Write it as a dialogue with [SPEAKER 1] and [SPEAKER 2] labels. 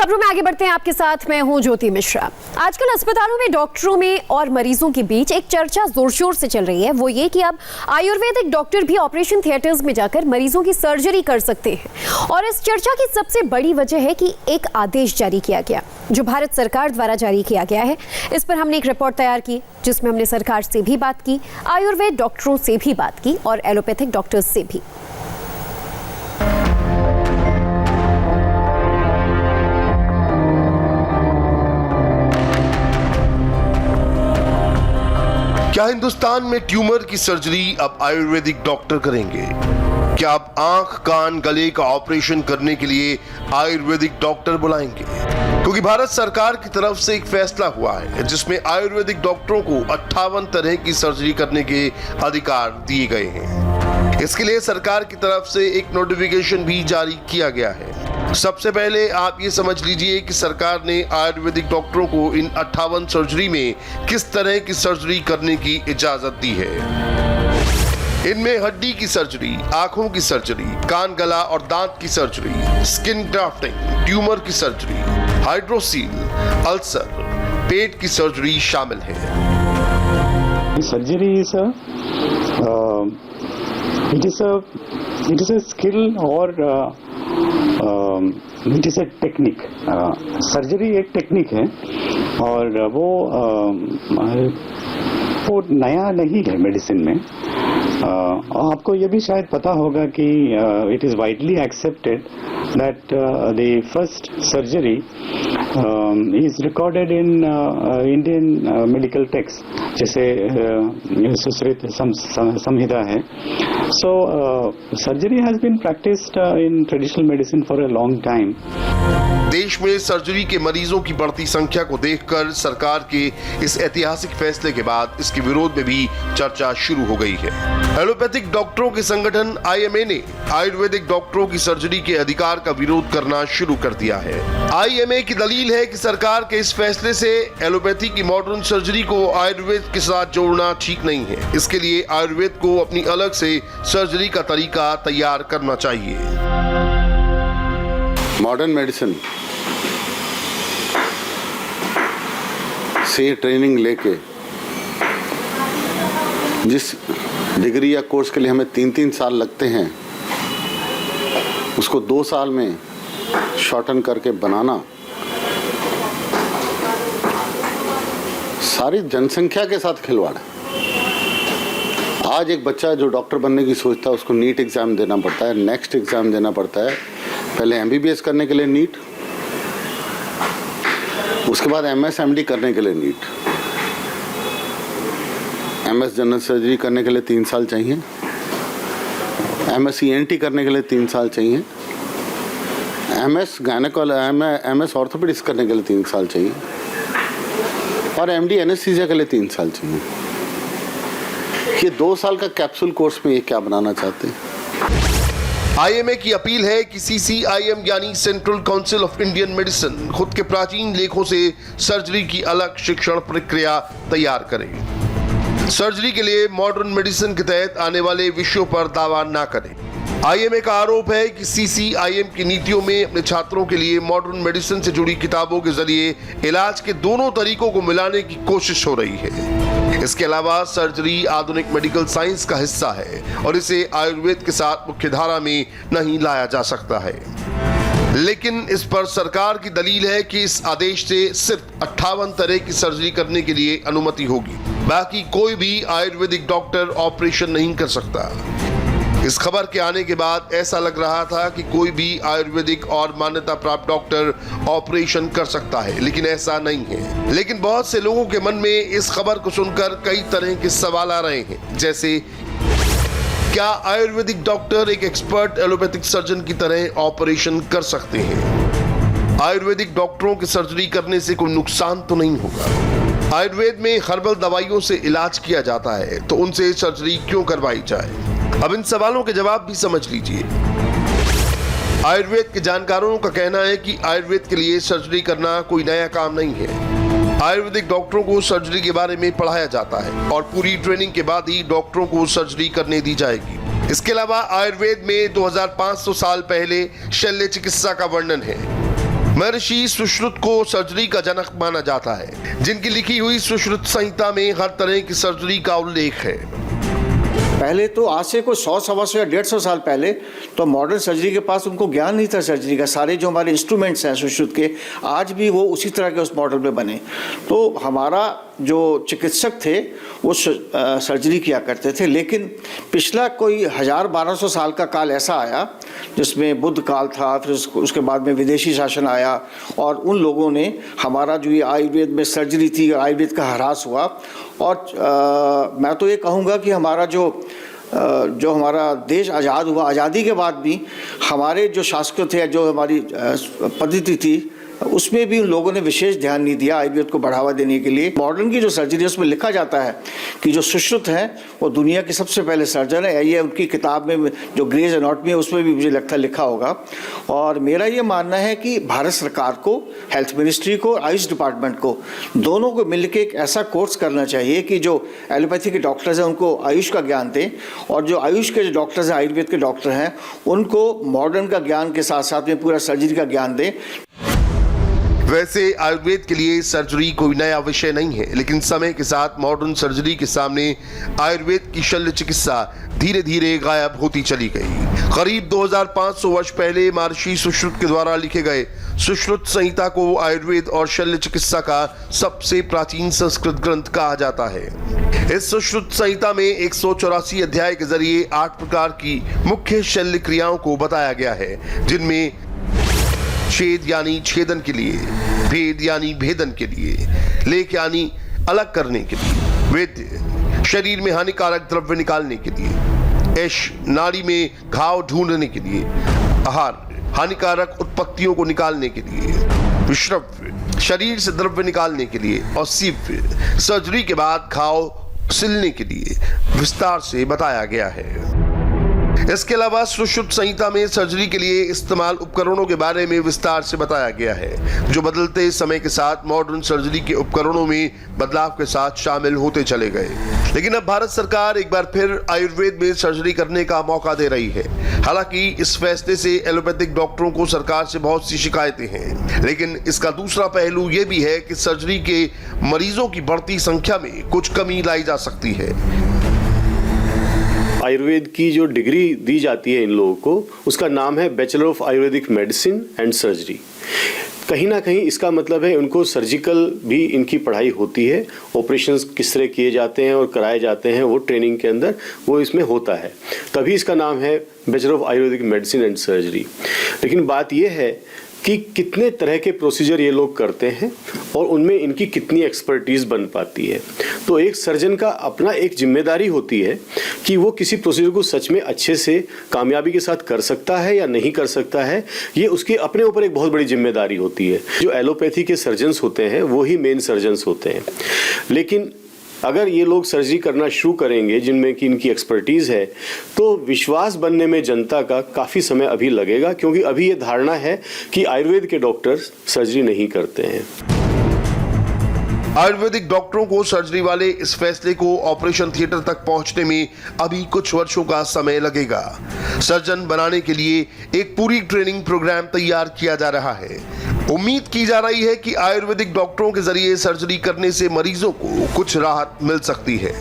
[SPEAKER 1] खबरों में आगे बढ़ते हैं, आपके साथ मैं हूं ज्योति मिश्रा। आजकल अस्पतालों में डॉक्टरों में और मरीजों के बीच एक चर्चा जोर शोर से चल रही है, वो ये कि अब आयुर्वेदिक डॉक्टर भी ऑपरेशन थिएटर्स में जाकर मरीजों की सर्जरी कर सकते हैं। और इस चर्चा की सबसे बड़ी वजह है कि एक आदेश जारी किया गया जो भारत सरकार द्वारा जारी किया गया है। इस पर हमने एक रिपोर्ट तैयार की जिसमें हमने सरकार से भी बात की, आयुर्वेद डॉक्टरों से भी बात की और एलोपैथिक डॉक्टर्स से भी।
[SPEAKER 2] क्या हिंदुस्तान में ट्यूमर की सर्जरी अब आयुर्वेदिक डॉक्टर करेंगे? क्या अब आंख, कान, गले का ऑपरेशन करने के लिए आयुर्वेदिक डॉक्टर बुलाएंगे? क्योंकि भारत सरकार की तरफ से एक फैसला हुआ है जिसमें आयुर्वेदिक डॉक्टरों को 58 तरह की सर्जरी करने के अधिकार दिए गए हैं। इसके लिए सरकार की तरफ से एक नोटिफिकेशन भी जारी किया गया है। सबसे पहले आप ये समझ लीजिए कि सरकार ने आयुर्वेदिक डॉक्टरों को इन 58 सर्जरी में किस तरह की सर्जरी करने की इजाजत दी है। इनमें हड्डी की सर्जरी, आंखों की सर्जरी, कान, गला और दांत की सर्जरी, स्किन ग्राफ्टिंग, ट्यूमर की सर्जरी, हाइड्रोसील, अल्सर, पेट की सर्जरी शामिल है।
[SPEAKER 3] Surgery it is a skill or it is a technique. Surgery एक टेक्निक है और वो नया नहीं है मेडिसिन में। आपको ये भी शायद पता होगा कि it is widely accepted that the first surgery is recorded in Indian medical text, जैसे सुश्रुत संहिता है। So surgery has been practiced in traditional medicine for a long time.
[SPEAKER 2] देश में सर्जरी के मरीजों की बढ़ती संख्या को देखकर सरकार के इस ऐतिहासिक फैसले के बाद इसके विरोध में भी चर्चा शुरू हो गई है। एलोपैथिक डॉक्टरों के संगठन IMA ने आयुर्वेदिक डॉक्टरों की सर्जरी के अधिकार का विरोध करना शुरू कर दिया है। IMA की दलील है कि सरकार के इस फैसले से एलोपैथी की मॉडर्न सर्जरी को आयुर्वेद के साथ जोड़ना ठीक नहीं है। इसके लिए आयुर्वेद को अपनी अलग से सर्जरी का तरीका तैयार करना चाहिए।
[SPEAKER 4] मॉडर्न मेडिसिन से ट्रेनिंग लेके जिस डिग्री या कोर्स के लिए हमें 3-3 साल लगते हैं उसको 2 साल में शॉर्टन करके बनाना सारी जनसंख्या के साथ खिलवाड़ है। आज एक बच्चा जो डॉक्टर बनने की सोचता है उसको नीट एग्जाम देना पड़ता है, नेक्स्ट एग्जाम देना पड़ता है। पहले MBBS करने के लिए नीट, उसके बाद MS MD करने के लिए नीट, MS जनरल सर्जरी करने के लिए 3 साल चाहिए, MSc ENT करने के लिए 3 साल चाहिए, MS ऑर्थोपेडिक्स करने के लिए 3 साल चाहिए और MD एनेस्थीसिया के लिए 3 साल चाहिए। ये 2 साल का कैप्सूल कोर्स में ये क्या बनाना चाहते हैं?
[SPEAKER 2] IMA की अपील है कि CCIM यानी central council of Indian medicine खुद के प्राचीन लेखों से सर्जरी की अलग शिक्षण प्रक्रिया तैयार करे। सर्जरी के लिए मॉडर्न मेडिसिन के तहत आने वाले विषयों पर दावा ना करें। IMA का आरोप है कि CCIM की नीतियों में अपने छात्रों के लिए मॉडर्न मेडिसिन से जुड़ी किताबों के जरिए इलाज के दोनों तरीकों को मिलाने की कोशिश हो रही है। इसके अलावा सर्जरी आधुनिक मेडिकल साइंस का हिस्सा है और इसे आयुर्वेद के साथ मुख्यधारा में नहीं लाया जा सकता है। लेकिन इस पर सरकार की दलील है कि इस आदेश से सिर्फ 58 तरह की सर्जरी करने के लिए अनुमति होगी, बाकी कोई भी आयुर्वेदिक डॉक्टर ऑपरेशन नहीं कर सकता। इस खबर के आने के बाद ऐसा लग रहा था कि कोई भी आयुर्वेदिक और मान्यता प्राप्त डॉक्टर ऑपरेशन कर सकता है, लेकिन ऐसा नहीं है। लेकिन बहुत से लोगों के मन में इस खबर को सुनकर कई तरह के सवाल आ रहे हैं, जैसे क्या आयुर्वेदिक डॉक्टर एक एक्सपर्ट एलोपैथिक सर्जन की तरह ऑपरेशन कर सकते हैं? आयुर्वेदिक डॉक्टरों की सर्जरी करने से कोई नुकसान तो नहीं होगा? आयुर्वेद में हर्बल दवाइयों से इलाज किया जाता है, तो उनसे सर्जरी क्यों करवाई जाए? अब इन सवालों के जवाब भी समझ लीजिए। आयुर्वेद के जानकारों का कहना है कि आयुर्वेद के लिए सर्जरी करना कोई नया काम नहीं है। आयुर्वेदिक डॉक्टरों को सर्जरी के बारे में पढ़ाया जाता है और पूरी ट्रेनिंग के बाद ही डॉक्टरों को सर्जरी करने दी जाएगी। इसके अलावा आयुर्वेद में 2500 साल पहले शल्य चिकित्सा का वर्णन है। महर्षि सुश्रुत को सर्जरी का जनक माना जाता है, जिनकी लिखी हुई सुश्रुत संहिता में हर तरह की सर्जरी का उल्लेख है।
[SPEAKER 5] पहले तो आज से कोई 100-125 या 150 साल पहले तो मॉडर्न सर्जरी के पास उनको ज्ञान नहीं था सर्जरी का। सारे जो हमारे इंस्ट्रूमेंट्स हैं सुश्रुत के, आज भी वो उसी तरह के उस मॉडल पे बने। तो हमारा जो चिकित्सक थे वो सर्जरी किया करते थे, लेकिन पिछला कोई 1000-1200 साल का काल ऐसा आया जिसमें बुद्ध काल था, फिर उसके बाद में विदेशी शासन आया और उन लोगों ने हमारा जो ये आयुर्वेद में सर्जरी थी, आयुर्वेद का ह्रास हुआ। और मैं तो ये कहूँगा कि हमारा जो हमारा देश आज़ाद हुआ, आज़ादी के बाद भी हमारे जो शासक थे, जो हमारी पद्धति थी, उसमें भी उन लोगों ने विशेष ध्यान नहीं दिया आयुर्वेद को बढ़ावा देने के लिए। मॉडर्न की जो सर्जरी है उसमें लिखा जाता है कि जो सुश्रुत हैं वो दुनिया के सबसे पहले सर्जन है। ये उनकी किताब में जो ग्रेज एनाटॉमी है उसमें भी मुझे लगता है लिखा होगा। और मेरा ये मानना है कि भारत सरकार को, हेल्थ मिनिस्ट्री को, आयुष डिपार्टमेंट को, दोनों को मिलकर एक ऐसा कोर्स करना चाहिए कि जो एलोपैथी के डॉक्टर्स हैं उनको आयुष का ज्ञान दें, और जो आयुष के जो डॉक्टर्स हैं, आयुर्वेद के डॉक्टर हैं, उनको मॉडर्न का ज्ञान के साथ साथ में पूरा सर्जरी का ज्ञान दें।
[SPEAKER 2] वैसे आयुर्वेद के लिए सर्जरी कोई नया विषय नहीं है, लेकिन समय के साथ मॉडर्न सर्जरी के सामने आयुर्वेद की शल्य चिकित्सा धीरे धीरे गायब होती चली गई। करीब 2500 वर्ष पहले महर्षि सुश्रुत के द्वारा लिखे गए सुश्रुत संहिता को आयुर्वेद और शल्य चिकित्सा का सबसे प्राचीन संस्कृत ग्रंथ कहा जाता है। इस सुश्रुत संहिता में 184 अध्याय के जरिए 8 प्रकार की मुख्य शल्य क्रियाओं को बताया गया है, जिनमें छेद यानी छेदन के लिए, भेद यानी भेदन के लिए, लेख यानी अलग करने के लिए, वेद्य शरीर में हानिकारक द्रव्य निकालने के लिए, ऐश नाड़ी में घाव ढूंढने के लिए, आहार हानिकारक उत्पत्तियों को निकालने के लिए, विश्रव्य शरीर से द्रव्य निकालने के लिए, और सीव्य सर्जरी के बाद घाव सिलने के लिए विस्तार से बताया गया है। इसके अलावा सुश्रुत संहिता में सर्जरी के लिए इस्तेमाल उपकरणों के बारे में विस्तार से बताया गया है, जो बदलते समय के साथ मॉडर्न सर्जरी के उपकरणों में बदलाव के साथ शामिल होते चले गए। लेकिन अब भारत सरकार एक बार फिर आयुर्वेद में सर्जरी करने का मौका दे रही है। हालांकि इस फैसले से एलोपैथिक डॉक्टरों को सरकार से बहुत सी शिकायतें हैं, लेकिन इसका दूसरा पहलू ये भी है कि सर्जरी के मरीजों की बढ़ती संख्या में कुछ कमी लाई जा सकती है।
[SPEAKER 6] आयुर्वेद की जो डिग्री दी जाती है इन लोगों को, उसका नाम है bachelor of Ayurvedic medicine and surgery. कहीं ना कहीं इसका मतलब है उनको सर्जिकल भी इनकी पढ़ाई होती है, ऑपरेशंस किस तरह किए जाते हैं और कराए जाते हैं वो ट्रेनिंग के अंदर वो इसमें होता है, तभी इसका नाम है bachelor of Ayurvedic medicine and surgery. लेकिन बात यह है कि कितने तरह के प्रोसीजर ये लोग करते हैं और उनमें इनकी कितनी एक्सपर्टीज बन पाती है। तो एक सर्जन का अपना एक जिम्मेदारी होती है कि वो किसी प्रोसीजर को सच में अच्छे से कामयाबी के साथ कर सकता है या नहीं कर सकता है, ये उसके अपने ऊपर एक बहुत बड़ी जिम्मेदारी होती है। जो एलोपैथी के सर्जन्स होते हैं वो ही मेन सर्जन्स होते हैं, लेकिन अगर ये लोग सर्जरी करना शुरू करेंगे जिनमें कि इनकी एक्सपर्टीज है, तो विश्वास बनने में जनता का काफ़ी समय अभी लगेगा, क्योंकि अभी ये धारणा है कि आयुर्वेद के डॉक्टर सर्जरी नहीं करते हैं।
[SPEAKER 2] आयुर्वेदिक डॉक्टरों को सर्जरी वाले इस फैसले को ऑपरेशन थिएटर तक पहुंचने में अभी कुछ वर्षों का समय लगेगा। सर्जन बनाने के लिए एक पूरी ट्रेनिंग प्रोग्राम तैयार किया जा रहा है। उम्मीद की जा रही है कि आयुर्वेदिक डॉक्टरों के जरिए सर्जरी करने से मरीजों को कुछ राहत मिल सकती है।